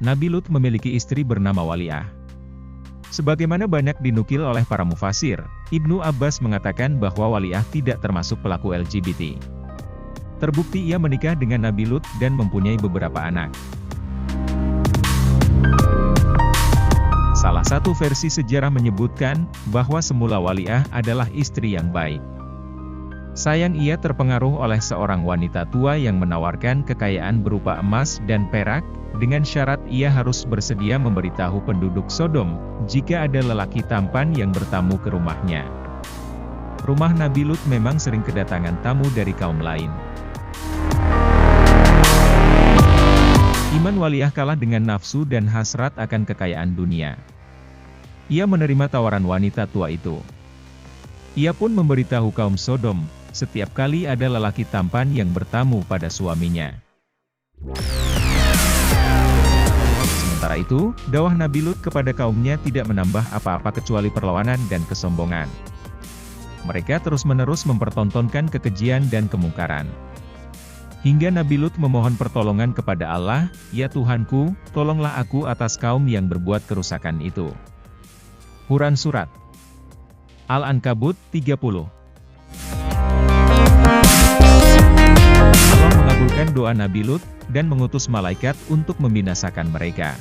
Nabi Lut memiliki istri bernama Waliah. Sebagaimana banyak dinukil oleh para mufasir, Ibnu Abbas mengatakan bahwa Waliah tidak termasuk pelaku LGBT. Terbukti ia menikah dengan Nabi Lut dan mempunyai beberapa anak. Salah satu versi sejarah menyebutkan bahwa semula Waliah adalah istri yang baik. Sayang ia terpengaruh oleh seorang wanita tua yang menawarkan kekayaan berupa emas dan perak, dengan syarat ia harus bersedia memberitahu penduduk Sodom, jika ada lelaki tampan yang bertamu ke rumahnya. Rumah Nabi Lut memang sering kedatangan tamu dari kaum lain. Iman Waliah kalah dengan nafsu dan hasrat akan kekayaan dunia. Ia menerima tawaran wanita tua itu. Ia pun memberitahu kaum Sodom, setiap kali ada lelaki tampan yang bertamu pada suaminya. Sementara itu, dakwah Nabi Lut kepada kaumnya tidak menambah apa-apa kecuali perlawanan dan kesombongan. Mereka terus-menerus mempertontonkan kekejian dan kemungkaran. Hingga Nabi Lut memohon pertolongan kepada Allah, "Ya Tuhanku, tolonglah aku atas kaum yang berbuat kerusakan itu." Quran Surat Al-Ankabut 30. Allah mengabulkan doa Nabi Lut, dan mengutus malaikat untuk membinasakan mereka.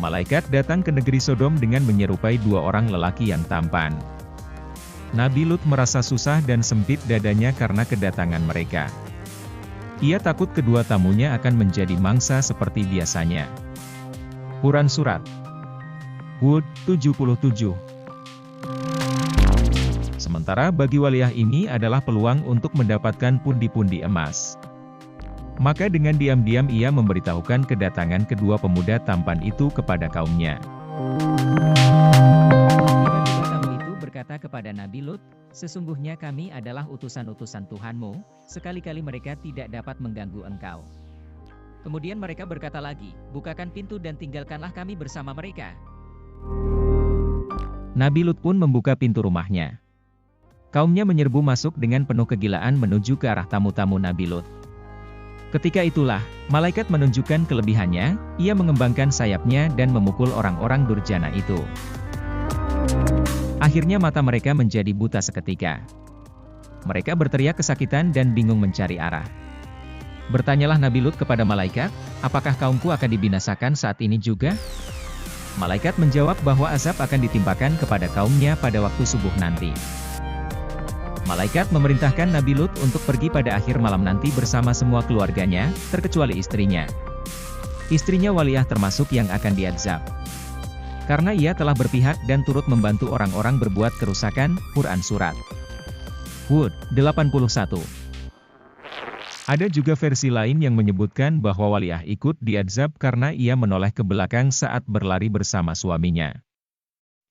Malaikat datang ke negeri Sodom dengan menyerupai dua orang lelaki yang tampan. Nabi Lut merasa susah dan sempit dadanya karena kedatangan mereka. Ia takut kedua tamunya akan menjadi mangsa seperti biasanya. Quran Surat Hud 77. Sementara bagi Waliah ini adalah peluang untuk mendapatkan pundi-pundi emas. Maka dengan diam-diam ia memberitahukan kedatangan kedua pemuda tampan itu kepada kaumnya. Tiba-tiba tamu itu berkata kepada Nabi Lut, "Sesungguhnya kami adalah utusan-utusan Tuhanmu, sekali-kali mereka tidak dapat mengganggu engkau." Kemudian mereka berkata lagi, "Bukakan pintu dan tinggalkanlah kami bersama mereka." Nabi Lut pun membuka pintu rumahnya. Kaumnya menyerbu masuk dengan penuh kegilaan menuju ke arah tamu-tamu Nabi Lut. Ketika itulah, malaikat menunjukkan kelebihannya, ia mengembangkan sayapnya dan memukul orang-orang durjana itu. Akhirnya mata mereka menjadi buta seketika. Mereka berteriak kesakitan dan bingung mencari arah. Bertanyalah Nabi Lut kepada malaikat, "Apakah kaumku akan dibinasakan saat ini juga?" Malaikat menjawab bahwa azab akan ditimpakan kepada kaumnya pada waktu subuh nanti. Malaikat memerintahkan Nabi Lut untuk pergi pada akhir malam nanti bersama semua keluarganya, terkecuali istrinya. Istrinya Waliah termasuk yang akan diazab. Karena ia telah berpihak dan turut membantu orang-orang berbuat kerusakan. Quran Surat Hud 81. Ada juga versi lain yang menyebutkan bahwa Waliah ikut diazab karena ia menoleh ke belakang saat berlari bersama suaminya.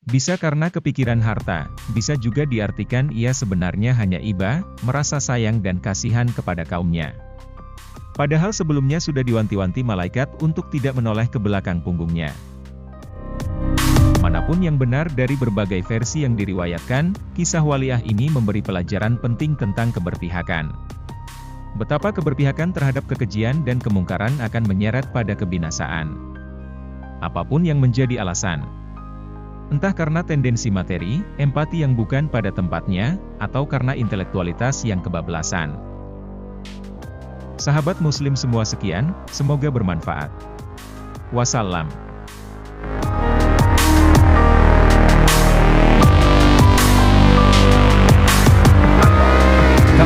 Bisa karena kepikiran harta, bisa juga diartikan ia sebenarnya hanya iba, merasa sayang dan kasihan kepada kaumnya. Padahal sebelumnya sudah diwanti-wanti malaikat untuk tidak menoleh ke belakang punggungnya. Manapun yang benar dari berbagai versi yang diriwayatkan, kisah Waliah ini memberi pelajaran penting tentang keberpihakan. Betapa keberpihakan terhadap kekejian dan kemungkaran akan menyeret pada kebinasaan. Apapun yang menjadi alasan. Entah karena tendensi materi, empati yang bukan pada tempatnya, atau karena intelektualitas yang kebablasan. Sahabat muslim semua sekian, semoga bermanfaat. Wassalam.